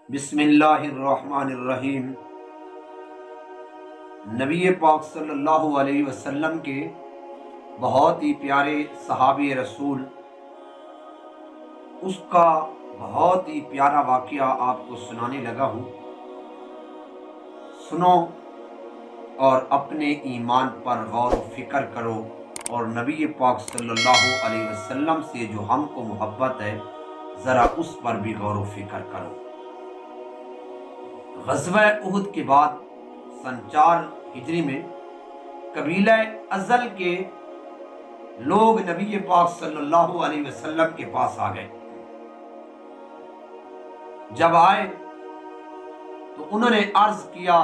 بسم اللہ الرحمن الرحیم۔ نبی پاک صلی اللہ علیہ وسلم کے بہت ہی پیارے صحابی رسول، اس کا بہت ہی پیارا واقعہ آپ کو سنانے لگا ہوں۔ سنو اور اپنے ایمان پر غور و فکر کرو، اور نبی پاک صلی اللہ علیہ وسلم سے جو ہم کو محبت ہے ذرا اس پر بھی غور و فکر کرو۔ غزوہ احد کے بعد سن 4 ہجری میں قبیلہ ازل کے لوگ نبی پاک صلی اللہ علیہ وسلم کے پاس آ گئے۔ جب آئے تو انہوں نے عرض کیا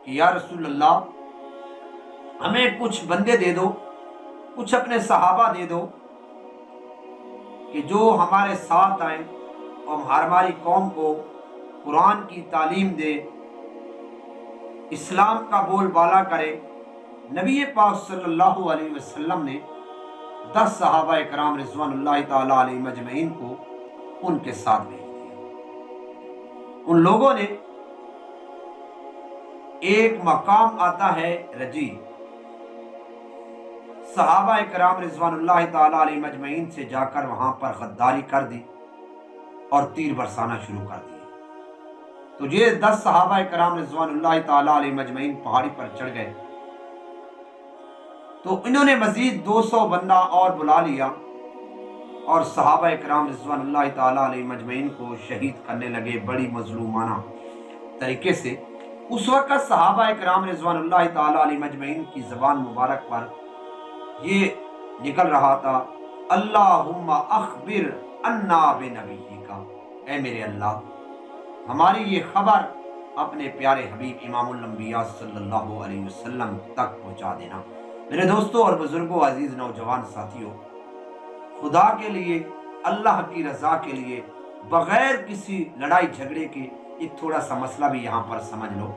کہ یا رسول اللہ، ہمیں کچھ بندے دے دو، کچھ اپنے صحابہ دے دو کہ جو ہمارے ساتھ آئیں اور ہماری قوم کو قرآن کی تعلیم دے، اسلام کا بول بالا کرے۔ نبی پاک صلی اللہ علیہ وسلم نے 10 صحابہ کرام رضوان اللہ تعالی علیہ مجمعین کو ان کے ساتھ بھیج دیا۔ ان لوگوں نے ایک مقام آتا ہے رجی، صحابہ کرام رضوان اللہ تعالی علیہ مجمعین سے جا کر وہاں پر غداری کر دی اور تیر برسانا شروع کر دیے۔ تو یہ 10 صحابہ کرام رضوان اللہ تعالی علیہ مجمعین پہاڑی پر چڑھ گئے، تو انہوں نے مزید 200 بندہ اور بلا لیا اور صحابہ کرام رضوان اللہ تعالی علیہ مجمعین کو شہید کرنے لگے بڑی مظلومانہ طریقے سے۔ اس وقت صحابہ کرام رضوان اللہ تعالی علیہ مجمعین کی زبان مبارک پر یہ نکل رہا تھا، اللہم اخبر انا بنبیک، اے میرے اللہ ہماری یہ خبر اپنے پیارے حبیب امام الانبیاء صلی اللہ علیہ وسلم تک پہنچا دینا۔ میرے دوستوں اور بزرگوں، عزیز نوجوان ساتھیوں، خدا کے لیے، اللہ کی رضا کے لیے، بغیر کسی لڑائی جھگڑے کے ایک تھوڑا سا مسئلہ بھی یہاں پر سمجھ لو۔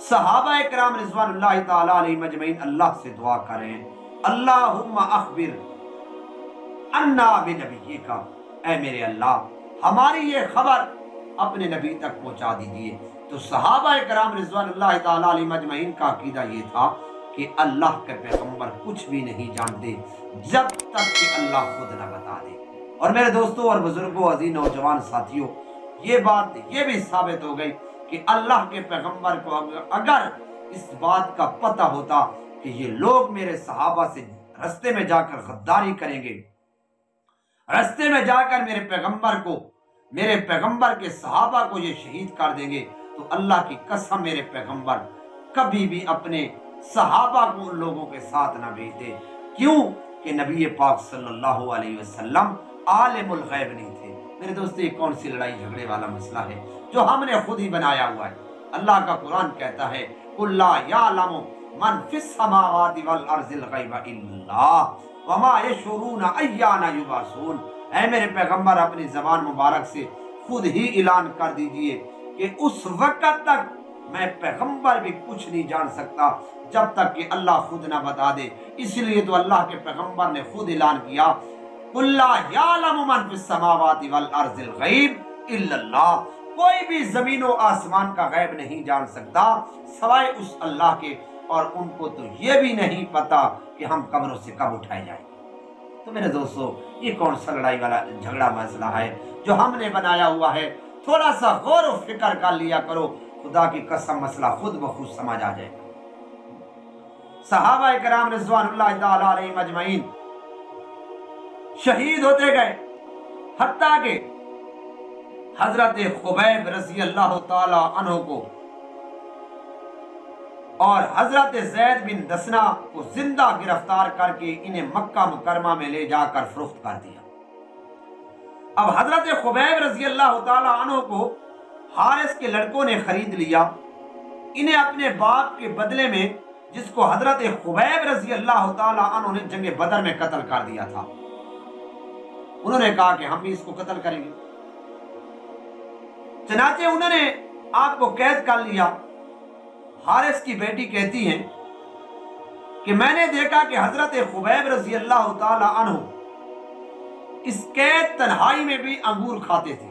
صحابہ کرام رضوان اللہ تعالی علیہ مجمعین اللہ سے دعا کریں، اللہم اخبر انا بنبیک، اے میرے اللہ ہماری یہ خبر اپنے نبی تک پہنچا دیجیے۔ تو صحابہ کرام رضوان اللہ تعالی علیہ مجمعین کا عقیدہ یہ تھا کہ اللہ کے پیغمبر کچھ بھی نہیں جانتے جب تک کہ اللہ خود نہ بتا دے۔ اور میرے دوستوں اور بزرگوں، عزیز نوجوان ساتھیوں، یہ بات یہ بھی ثابت ہو گئی کہ اللہ کے پیغمبر کو اگر اس بات کا پتہ ہوتا کہ یہ لوگ میرے صحابہ سے رستے میں جا کر غداری کریں گے، رستے میں جا کر میرے پیغمبر کے صحابہ کو یہ شہید کر دیں گے، تو اللہ کی قسم میرے پیغمبر کبھی بھی اپنے صحابہ کو ان لوگوں کے ساتھ نہ بھیجتے۔ کیوں کہ نبی پاک صلی اللہ علیہ وسلم عالم الغیب نہیں تھے۔ میرے دوستو، یہ کون سی لڑائی جھگڑے والا مسئلہ ہے جو ہم نے خود ہی بنایا ہوا ہے؟ اللہ کا قرآن کہتا ہے قُلْ لَا يَعْلَمُ مَنْ فِي السَّمَاوَاتِ وَالْأَرْضِ الْغَيْبَ إِلَّا اللَّهُ وَمَا يَشْعُرُونَ أَيَّانَ يُبْعَثُونَ۔ اے میرے پیغمبر اپنی زبان مبارک سے خود ہی اعلان کر دیجئے کہ اس وقت تک میں پیغمبر بھی کچھ نہیں جان سکتا جب تک کہ اللہ خود نہ بتا دے۔ اس لیے تو اللہ کے پیغمبر نے خود اعلان کیا قُلْ لَا يَعْلَمُ مَنْ فِي السَّمَاوَاتِ وَالْأَرْضِ الْغَيْبَ إِلَّا اللَّهُ، کوئی بھی زمین و آسمان کا غیب نہیں جان سکتا سوائے اس اللہ کے، اور ان کو تو یہ بھی نہیں پتا کہ ہم قبروں سے کب اٹھائے جائیں گے۔ تو میرے دوستو، یہ کون سا لڑائی والا جھگڑا مسئلہ ہے جو ہم نے بنایا ہوا ہے؟ تھوڑا سا غور و فکر کر لیا کرو، خدا کی قسم مسئلہ خود بخود سمجھ آ جائے گا۔ صحابہ کرام رضوان اللہ تعالی علیہ مجمعین شہید ہوتے گئے، حتیٰ کہ حضرت خبیب رضی اللہ تعالی عنہ کو اور حضرت زید بن دسنہ کو زندہ گرفتار کر کے انہیں مکہ مکرمہ میں لے جا کر فروخت کر دیا۔ اب حضرت خبیب رضی اللہ تعالی عنہ کو حارث کے لڑکوں نے خرید لیا، انہیں اپنے باپ کے بدلے میں، جس کو حضرت خبیب رضی اللہ تعالی عنہ نے جنگ بدر میں قتل کر دیا تھا، انہوں نے کہا کہ ہم بھی اس کو قتل کریں گے۔ چنانچہ انہوں نے آپ کو قید کر لیا۔ حارث کی بیٹی کہتی ہیں کہ میں نے دیکھا کہ حضرت خبیب رضی اللہ تعالی عنہ اس قید تنہائی میں بھی انگور کھاتے تھے،